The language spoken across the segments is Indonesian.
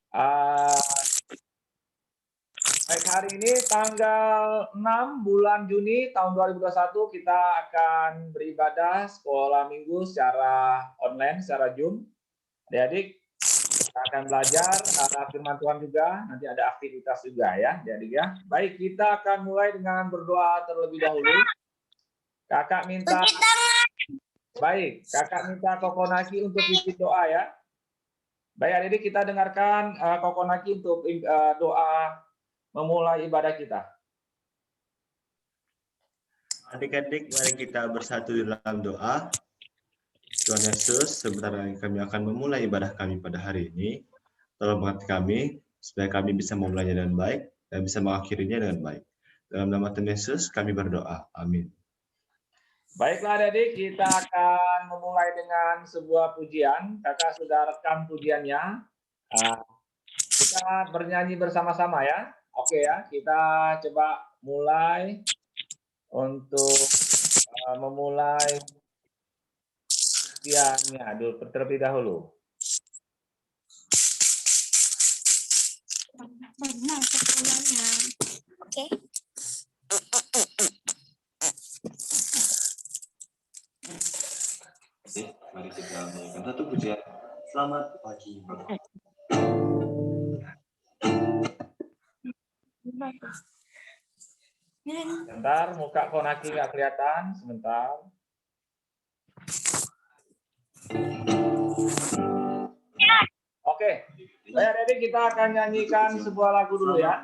Uh, Baik, hari ini tanggal 6 bulan Juni tahun 2021 kita akan beribadah sekolah minggu secara online, secara Zoom. Adik-adik, kita akan belajar firman Tuhan juga, nanti ada aktivitas juga ya, adik-adik ya. Baik, kita akan mulai dengan berdoa terlebih dahulu. Kakak minta Kokonaki untuk pimpin doa ya. Baik, adik-adik, kita dengarkan Kokonaki untuk doa memulai ibadah kita. Adik-adik, mari kita bersatu di dalam doa. Tuhan Yesus, sebentar lagi kami akan memulai ibadah kami pada hari ini. Tolong mengerti kami, supaya kami bisa memulainya dengan baik, dan bisa mengakhirinya dengan baik. Dalam nama Tuhan Yesus, kami berdoa. Amin. Baiklah adik-adik, kita akan memulai dengan sebuah pujian. Kakak sudah rekam pujiannya. Kita bernyanyi bersama-sama ya. Oke ya, kita coba mulai untuk memulai pujiannya terlebih dahulu. Oke. Mari kita menyanyikan satu pujian. Selamat pagi, Bapak. Sebentar, muka Konaki nggak kelihatan. Sebentar. Oke, baik adik, kita akan nyanyikan sebuah lagu dulu ya.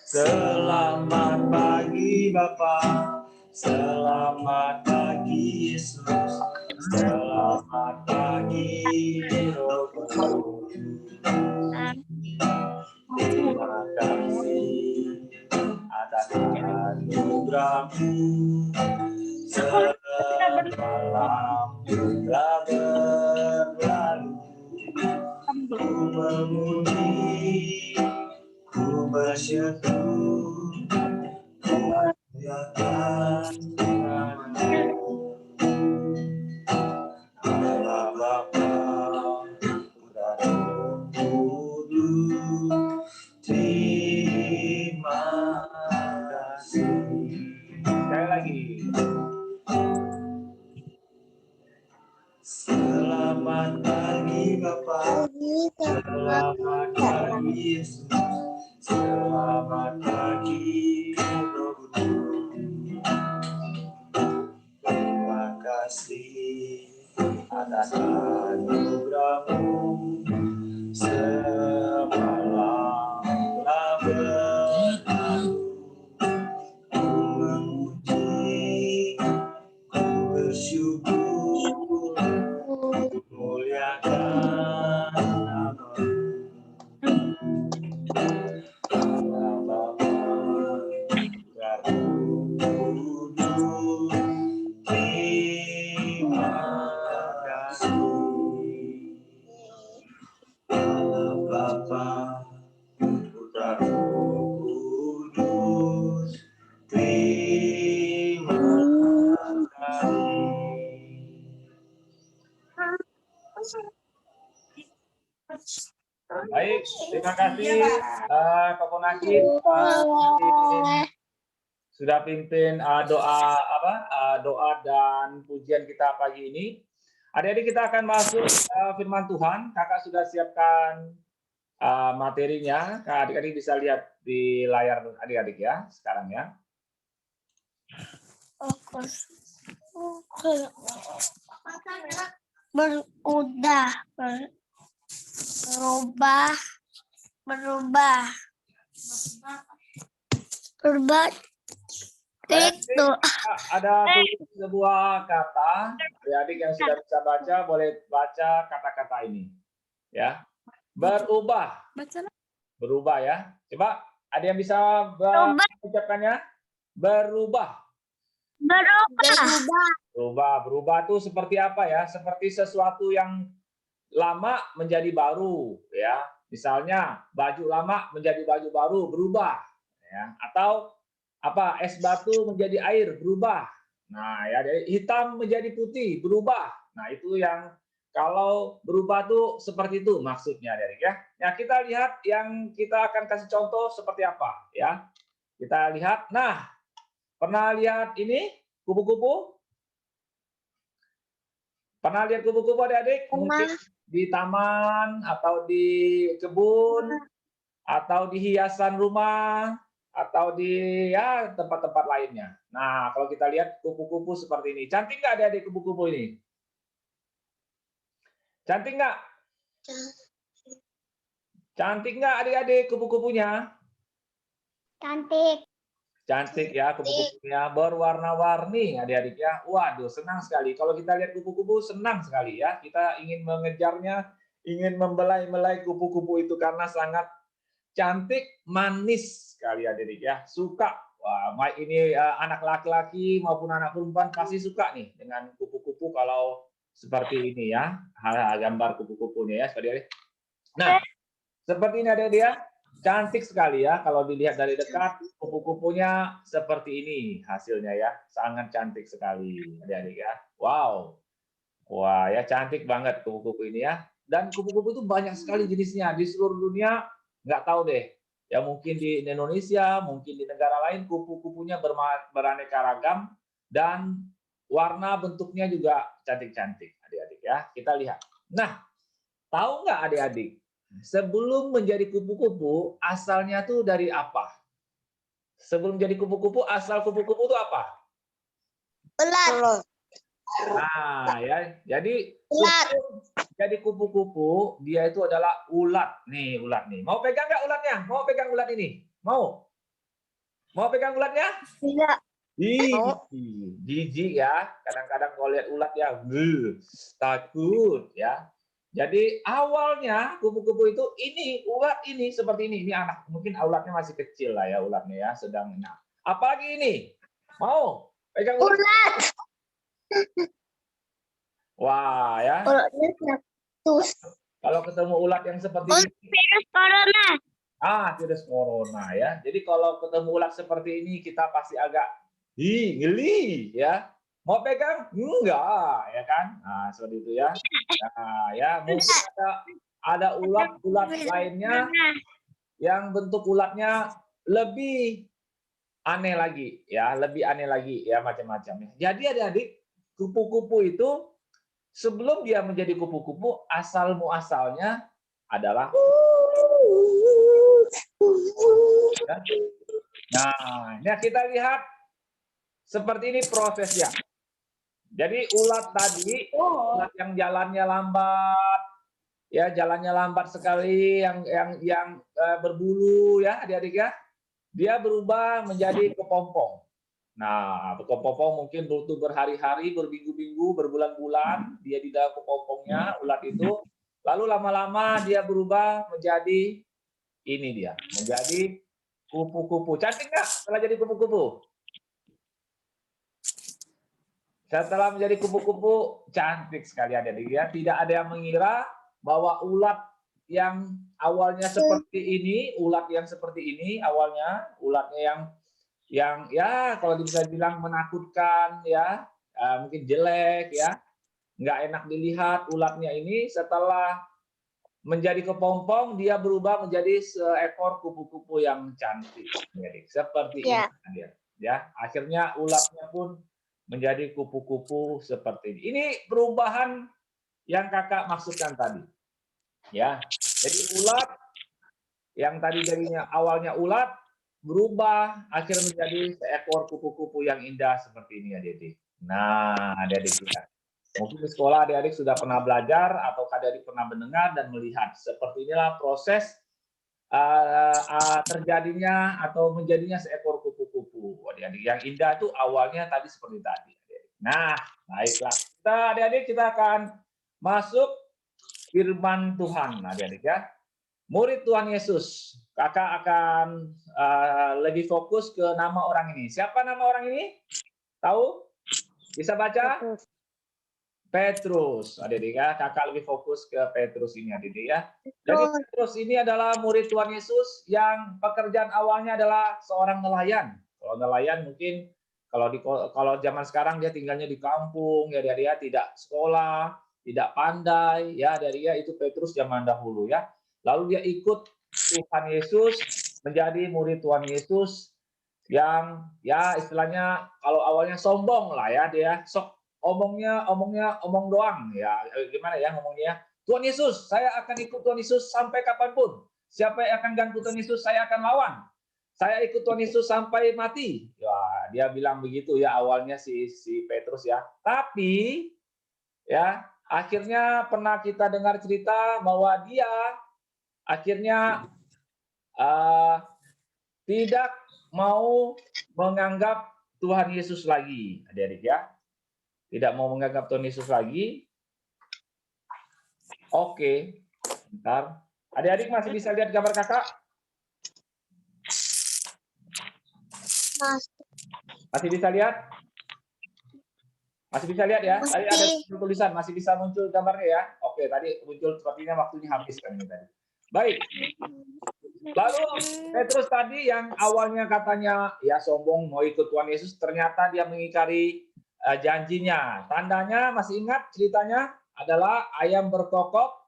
Selamat pagi Bapak, selamat pagi Yesus, selamat pagi Roh Kudus. Terima kasih atas anugerah-Mu, semalam telah berlalu. Ku memuji, ku bersyukur, ku muliakan nama-Mu. Allah Bapa, Putra Roh Kudus, terima kasih. Sekali lagi. Selamat pagi Bapak, selamat pagi Yesus, selamat pagi Roh Kudus. Terima kasih atas anugerah-Mu, semalam telah berlalu. Ku memuji, ku bersyukur, ku muliakan nama-Mu. Allah Bapa, Putra Roh Kudus, terima kasih. Allah Bapa, Putra Roh Kudus, terima kasih. Baik, terima kasih Kokonaki sudah pimpin doa dan pujian kita pagi ini. Adik-adik, kita akan masuk firman Tuhan. Kakak sudah siapkan materinya. Adik-adik bisa lihat di layar adik-adik ya sekarang ya. Berubah. Itu ada sebuah kata, adik-adik yang sudah bisa baca boleh baca kata-kata ini ya. Berubah. Berubah ya. Coba ada yang bisa mengucapkannya? Berubah. Berubah itu seperti apa ya? Seperti sesuatu yang lama menjadi baru ya. Misalnya baju lama menjadi baju baru, berubah ya. Atau apa? Es batu menjadi air, berubah. Nah, ya dari hitam menjadi putih, berubah. Nah, itu yang kalau berubah tuh seperti itu maksudnya, Adik ya. Ya, kita lihat yang kita akan kasih contoh seperti apa, ya. Kita lihat. Nah, pernah lihat ini kupu-kupu? Pernah lihat kupu-kupu adik-adik? Mungkin di taman atau di kebun atau di hiasan rumah atau di ya tempat-tempat lainnya. Nah, kalau kita lihat kupu-kupu seperti ini. Cantik nggak adik-adik kupu-kupu ini? Cantik nggak? Cantik nggak adik-adik kupu-kupunya? Cantik. Cantik ya kupu-kupunya, berwarna-warni adik-adik ya. Waduh, senang sekali. Kalau kita lihat kupu-kupu senang sekali ya. Kita ingin mengejarnya, ingin membelai-belai kupu-kupu itu karena sangat cantik, manis sekali adik-adik ya. Suka. Wah, baik ini anak laki-laki maupun anak perempuan pasti suka nih dengan kupu-kupu kalau seperti ini ya. Gambar kupu-kupunya ya, adik-adik. Nah, seperti ini adik-adik ya. Cantik sekali ya kalau dilihat dari dekat, kupu-kupunya seperti ini hasilnya ya. Sangat cantik sekali adik-adik ya. Wow. Wah, ya cantik banget kupu-kupu ini ya. Dan kupu-kupu itu banyak sekali jenisnya di seluruh dunia, nggak tahu deh. Ya mungkin di Indonesia, mungkin di negara lain kupu-kupunya beraneka ragam dan warna bentuknya juga cantik-cantik adik-adik ya. Kita lihat. Nah, tahu nggak adik-adik? Sebelum menjadi kupu-kupu, asalnya tuh dari apa? Sebelum jadi kupu-kupu, asal kupu-kupu itu apa? Ulat. Nah, ya. Jadi Ulat. jadi kupu-kupu, dia itu adalah ulat. Nih, ulat nih. Mau pegang nggak ulatnya? Mau pegang ulat ini? Mau? Mau pegang ulatnya? Tidak. Ih, jijik ya. Kadang-kadang kalau lihat ulat ya, takut ya. Jadi awalnya kupu-kupu itu ini ulat ini seperti ini. Ini anak mungkin ulatnya masih kecil lah ya ulatnya ya sedang. Nah, apalagi ini? Mau pegang ulat? Ulat. Wah ya. Ulatnya kaktus. Kalau ketemu ulat yang seperti ini, Virus corona. virus corona ya. Jadi kalau ketemu ulat seperti ini kita pasti agak geli ya. Mau pegang? Enggak, ya kan? Nah, seperti itu ya. Nah, ya mungkin ada ulat-ulat lainnya yang bentuk ulatnya lebih aneh lagi ya, lebih aneh lagi ya macam-macam. Jadi adik-adik, kupu-kupu itu sebelum dia menjadi kupu-kupu asal muasalnya adalah nah, ini kita lihat seperti ini prosesnya. Jadi ulat tadi, ulat yang jalannya lambat, ya jalannya lambat sekali, yang berbulu ya adik-adik ya, dia berubah menjadi kepompong. Nah, kepompong mungkin butuh berhari-hari, berminggu-minggu, berbulan-bulan, dia di dalam kepompongnya ulat itu, lalu lama-lama dia berubah menjadi ini dia, menjadi kupu-kupu. Cantik nggak setelah jadi kupu-kupu? Setelah menjadi kupu-kupu, cantik sekali adik-adik ya. Tidak ada yang mengira bahwa ulat yang awalnya seperti ini, ulat yang seperti ini awalnya, ulatnya yang ya kalau bisa bilang menakutkan ya, mungkin jelek ya, nggak enak dilihat ulatnya ini setelah menjadi kepompong dia berubah menjadi seekor kupu-kupu yang cantik, seperti ini ya. Akhirnya ulatnya pun menjadi kupu-kupu seperti ini. Ini perubahan yang kakak maksudkan tadi. Ya, jadi ulat yang tadi jadinya awalnya ulat berubah akhirnya menjadi seekor kupu-kupu yang indah seperti ini adik-adik. Nah, adik-adik lihat. Mungkin di sekolah adik-adik sudah pernah belajar atau adik-adik pernah mendengar dan melihat seperti inilah proses terjadinya atau menjadinya seekor kupu-kupu. Adik-adik yang indah itu awalnya tadi seperti tadi. Nah, baiklah. Kita adik-adik kita akan masuk firman Tuhan, adik-adik ya. Murid Tuhan Yesus. Kakak akan lebih fokus ke nama orang ini. Siapa nama orang ini? Tahu? Bisa baca? Petrus, adik-adik ya. Kakak lebih fokus ke Petrus ini, adik-adik ya. Jadi Petrus ini adalah murid Tuhan Yesus yang pekerjaan awalnya adalah seorang nelayan. Kalau nelayan mungkin kalau zaman sekarang dia tinggalnya di kampung, ya dia tidak sekolah, tidak pandai, ya dia itu Petrus zaman dahulu ya. Lalu dia ikut Tuhan Yesus, menjadi murid Tuhan Yesus yang ya istilahnya kalau awalnya sombong lah ya, dia sok omong doang ya, gimana ya ngomongnya, Tuhan Yesus, saya akan ikut Tuhan Yesus sampai kapanpun. Siapa yang akan ganggu Tuhan Yesus, saya akan lawan. Saya ikut Tuhan Yesus sampai mati. Ya, dia bilang begitu ya awalnya si Petrus ya. Tapi ya akhirnya pernah kita dengar cerita bahwa dia akhirnya tidak mau menganggap Tuhan Yesus lagi, adik-adik ya. Tidak mau menganggap Tuhan Yesus lagi. Oke, bentar. Adik-adik masih bisa lihat gambar kakak? Masih bisa lihat? Masih bisa lihat ya? Tadi ada tulisan, masih bisa muncul gambarnya ya? Oke, tadi muncul sepertinya waktunya habis kan ini tadi. Baik. Lalu Petrus tadi yang awalnya katanya ya sombong mau ikut Tuhan Yesus, ternyata dia mengingkari janjinya. Tandanya masih ingat ceritanya adalah ayam berkokok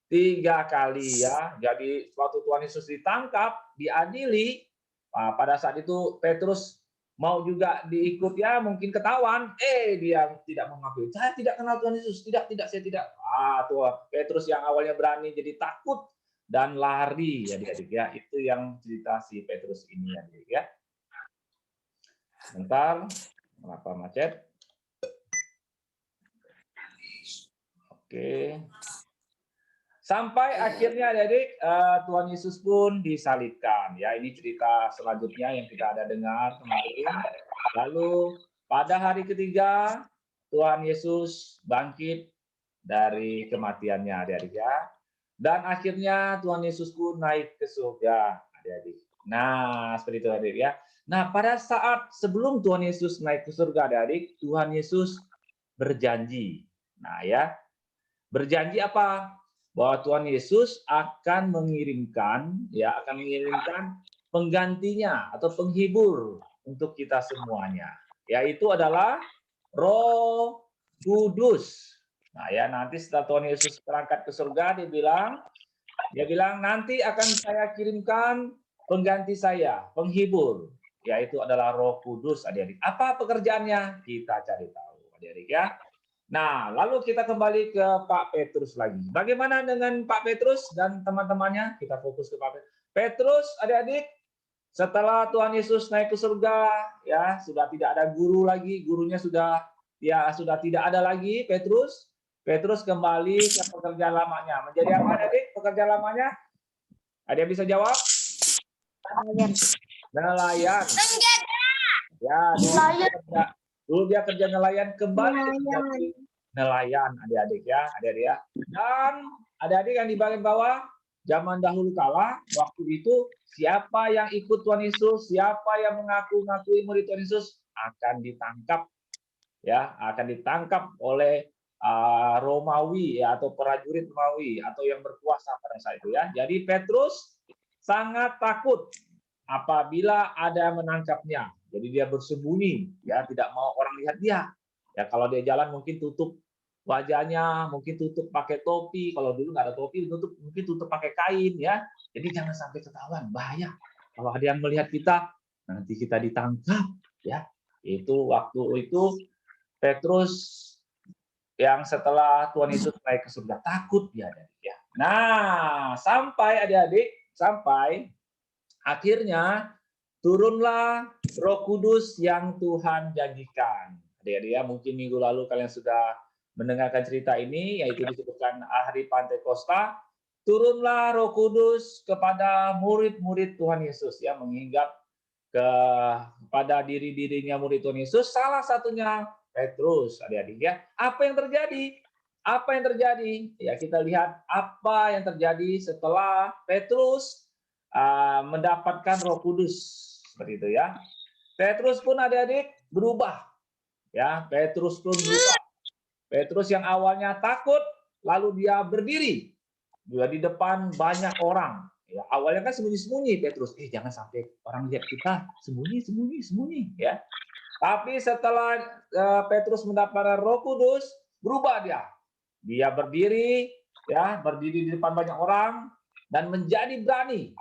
3 kali ya. Jadi waktu Tuhan Yesus ditangkap, diadili, pada saat itu Petrus mau juga diikut ya, mungkin ketahuan, dia tidak mengakui. Saya tidak kenal Tuhan Yesus, tidak, saya tidak. Tuh Petrus yang awalnya berani jadi takut dan lari ya adik-adik ya. Itu yang cerita si Petrus ini adik ya. Bentar, kenapa macet? Oke. Sampai akhirnya adik-adik Tuhan Yesus pun disalibkan. Ya, ini cerita selanjutnya yang kita ada dengar kemarin. Lalu pada hari ketiga Tuhan Yesus bangkit dari kematiannya adik-adik ya. Dan akhirnya Tuhan Yesus pun naik ke surga adik-adik. Nah, seperti itu adik ya. Nah, pada saat sebelum Tuhan Yesus naik ke surga adik-adik, Tuhan Yesus berjanji. Nah, ya. Berjanji apa? Bahwa Tuhan Yesus akan mengirimkan penggantinya atau penghibur untuk kita semuanya, yaitu adalah Roh Kudus. Nah ya, nanti setelah Tuhan Yesus berangkat ke surga, dia bilang nanti akan saya kirimkan pengganti saya, penghibur, yaitu adalah Roh Kudus, adik-adik. Apa pekerjaannya? Kita cari tahu, adik-adik ya. Nah, lalu kita kembali ke Pak Petrus lagi. Bagaimana dengan Pak Petrus dan teman-temannya? Kita fokus ke Pak Petrus. Petrus, adik-adik, setelah Tuhan Yesus naik ke surga, ya sudah tidak ada guru lagi, gurunya sudah tidak ada lagi. Petrus kembali ke pekerjaan lamanya. Menjadi apa, adik? Pekerjaan lamanya? Ada yang bisa jawab? Nelayan. Ya, dulu dia kerja nelayan, kembali menjadi nelayan, adik-adik ya, Dan adik-adik yang di bagian bawah, zaman dahulu kala, waktu itu siapa yang ikut Tuhan Yesus, siapa yang mengaku-ngakui murid Tuhan Yesus akan ditangkap, ya, akan ditangkap oleh Romawi ya, atau prajurit Romawi atau yang berkuasa pada saat itu ya. Jadi Petrus sangat takut apabila ada yang menangkapnya. Jadi dia bersembunyi, ya tidak mau orang lihat dia. Ya kalau dia jalan mungkin tutup wajahnya, mungkin tutup pakai topi. Kalau dulu nggak ada topi, mungkin tutup pakai kain ya. Jadi jangan sampai ketahuan, bahaya. Kalau ada yang melihat kita, nanti kita ditangkap. Ya, itu waktu itu Petrus yang setelah Tuhan Yesus naik ke surga takut dia, adik ya. Nah, sampai adik-adik, sampai akhirnya turunlah Roh Kudus yang Tuhan janjikan. Adik-adik ya, mungkin minggu lalu kalian sudah mendengarkan cerita ini, yaitu disebutkan hari Pantekosta. Turunlah Roh Kudus kepada murid-murid Tuhan Yesus, ya, mengingat kepada diri-dirinya murid Tuhan Yesus. Salah satunya Petrus, adik-adik ya. Apa yang terjadi? Apa yang terjadi? Ya, kita lihat apa yang terjadi setelah Petrus mendapatkan Roh Kudus. Seperti itu ya. Petrus pun adik-adik berubah. Ya, Petrus pun berubah. Petrus yang awalnya takut, lalu dia berdiri. Dia di depan banyak orang. Ya, awalnya kan sembunyi-sembunyi Petrus. Jangan sampai orang lihat kita. Sembunyi. Ya. Tapi setelah Petrus mendapatkan Roh Kudus, berubah dia. Dia berdiri, ya, berdiri di depan banyak orang dan menjadi berani.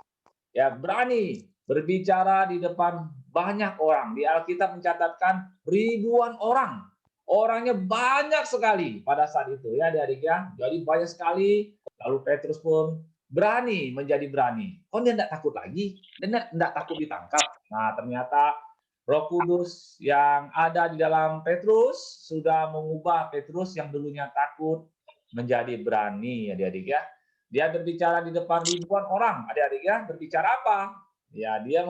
Ya, berani berbicara di depan banyak orang. Di Alkitab mencatatkan ribuan orang. Orangnya banyak sekali pada saat itu, ya, adik-adik ya. Jadi banyak sekali. Lalu Petrus pun berani, menjadi berani. Oh, dia tidak takut lagi. Dia tidak takut ditangkap. Nah, ternyata Roh Kudus yang ada di dalam Petrus sudah mengubah Petrus yang dulunya takut menjadi berani, adik-adik ya. Dia berbicara di depan ribuan orang, adik-adik ya. Berbicara apa? Ya, dia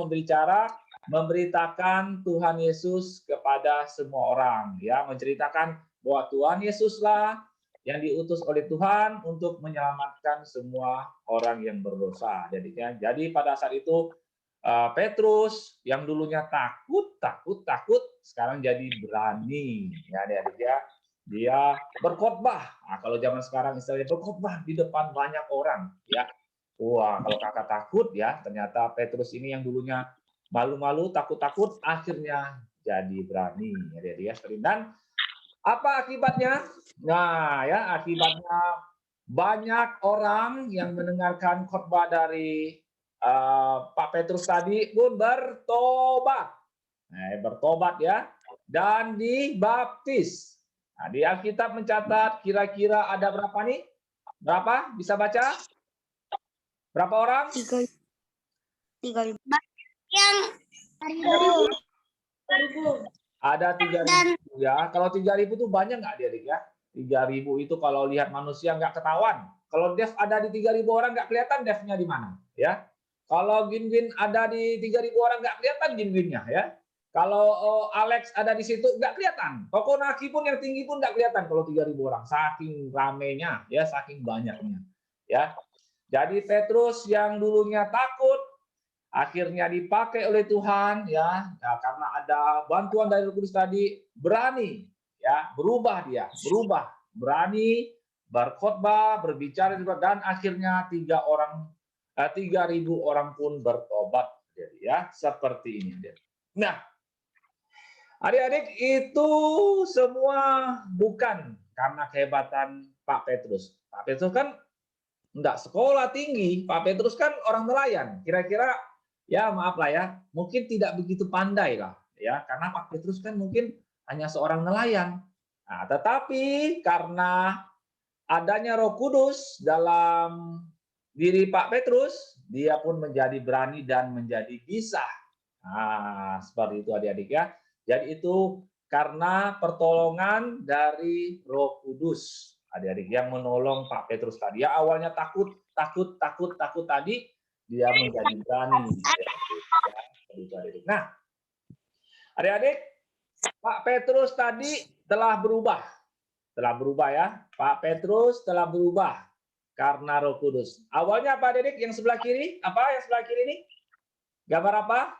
memberitakan Tuhan Yesus kepada semua orang, ya, menceritakan bahwa Tuhan Yesuslah yang diutus oleh Tuhan untuk menyelamatkan semua orang yang berdosa. Jadi pada saat itu Petrus yang dulunya takut, sekarang jadi berani, ya, adik-adik ya. Dia berkhotbah. Nah, kalau zaman sekarang istilahnya berkhotbah di depan banyak orang, ya. Wah, kalau kakak takut ya, ternyata Petrus ini yang dulunya malu-malu, takut-takut, akhirnya jadi berani. Ya. Dan apa akibatnya? Nah, ya, akibatnya banyak orang yang mendengarkan khotbah dari Pak Petrus tadi pun bertobat. Bertobat ya, dan dibaptis. Nah, di Alkitab mencatat kira-kira ada berapa nih? Berapa? Bisa baca? Berapa orang? 3.000. Yang 3.000. Ada 3.000 ya. Kalau 3.000 itu banyak nggak adik-adik ya? 3.000 itu kalau lihat manusia nggak ketahuan. Kalau Dev ada di 3.000 orang nggak kelihatan Devnya di mana, ya. Kalau Ginwin ada di 3.000 orang nggak kelihatan Ginwinnya, ya. Kalau Alex ada di situ nggak kelihatan. Toko Naki pun yang tinggi pun nggak kelihatan kalau 3.000 orang. Saking ramenya, ya, saking banyaknya, ya. Jadi Petrus yang dulunya takut akhirnya dipakai oleh Tuhan, ya, karena ada bantuan dari Roh Kudus tadi, berani, ya, berubah, berani berkhotbah, berbicara dan akhirnya 3.000 orang pun bertobat, jadi ya, seperti ini. Nah, adik-adik, itu semua bukan karena kehebatan Pak Petrus. Pak Petrus kan enggak sekolah tinggi, Pak Petrus kan orang nelayan. Kira-kira ya maaf lah ya, mungkin tidak begitu pandai lah ya, karena Pak Petrus kan mungkin hanya seorang nelayan. Nah, tetapi karena adanya Roh Kudus dalam diri Pak Petrus, dia pun menjadi berani dan menjadi bisa. Nah, seperti itu adik-adik ya. Jadi itu karena pertolongan dari Roh Kudus. Adik-adik yang menolong Pak Petrus tadi. Ya, awalnya takut tadi, dia menjadi berani. Nah, adik-adik, Pak Petrus tadi telah berubah. Telah berubah ya. Pak Petrus telah berubah karena Roh Kudus. Awalnya apa, adik-adik? Yang sebelah kiri? Apa yang sebelah kiri ini? Gambar apa?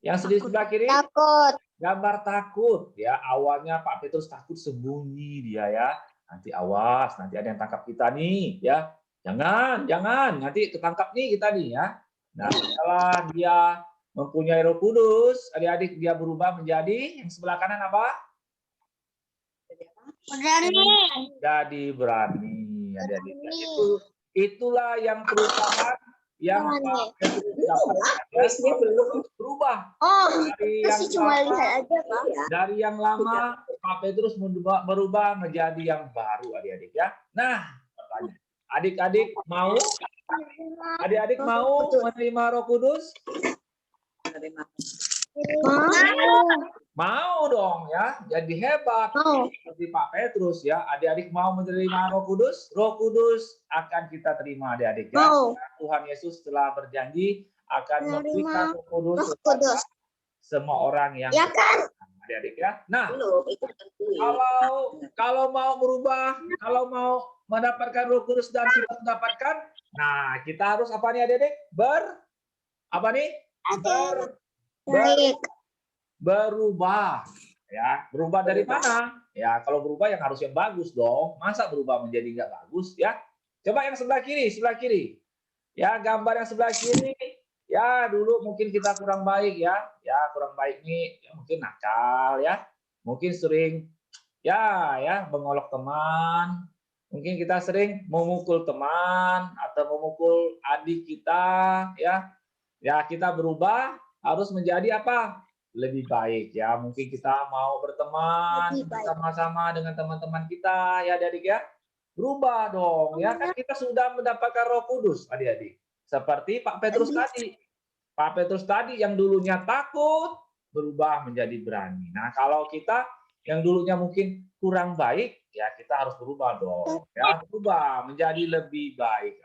Yang di sebelah kiri? Takut. Gambar takut. Ya, awalnya Pak Petrus takut, sembunyi dia ya. Nanti awas, nanti ada yang tangkap kita nih, ya. Jangan, nanti ketangkap nih kita nih ya. Nah, setelah dia mempunyai Roh Kudus, adik-adik, dia berubah menjadi yang sebelah kanan apa? Berani. Jadi berani, adik-adik. Itulah yang perubahan yang Pak Petrus dapatkan. Berubah. Oh, dari yang cuma lama, lihat aja, Pak. dari yang lama Pak Petrus berubah menjadi yang baru, adik-adik ya. Nah, pertanyaan, adik-adik mau? Adik-adik mau menerima Roh Kudus? Mau dong ya. Jadi hebat seperti Pak Petrus ya. Adik-adik mau menerima Roh Kudus? Roh Kudus akan kita terima, adik-adik ya. Tuhan Yesus telah berjanji akan memberikan Roh Kudus kepada semua orang yang ya kan? Adik-adik ya. Nah, kalau mau berubah, kalau mau mendapatkan Roh Kudus dan sudah mendapatkan, nah kita harus apa nih adik-adik? Berubah. Ya, berubah dari mana? Ya, kalau berubah yang harus yang bagus dong. Masa berubah menjadi nggak bagus ya? Coba yang sebelah kiri, sebelah kiri. Ya, gambar yang sebelah kiri. Ya, dulu mungkin kita kurang baik ya. Ya, kurang baik nih, ya, mungkin nakal ya. Mungkin sering ya mengolok teman. Mungkin kita sering memukul teman atau memukul adik kita ya. Ya, kita berubah harus menjadi apa? Lebih baik ya. Mungkin kita mau berteman Lebih baik. bersama-sama dengan teman-teman kita ya, adik-adik ya. Berubah dong ya, kan kita sudah mendapatkan Roh Kudus, adik-adik. Seperti Pak Petrus tadi. Pak Petrus tadi yang dulunya takut berubah menjadi berani. Nah, kalau kita yang dulunya mungkin kurang baik, ya kita harus berubah dong. Ya, berubah menjadi lebih baik.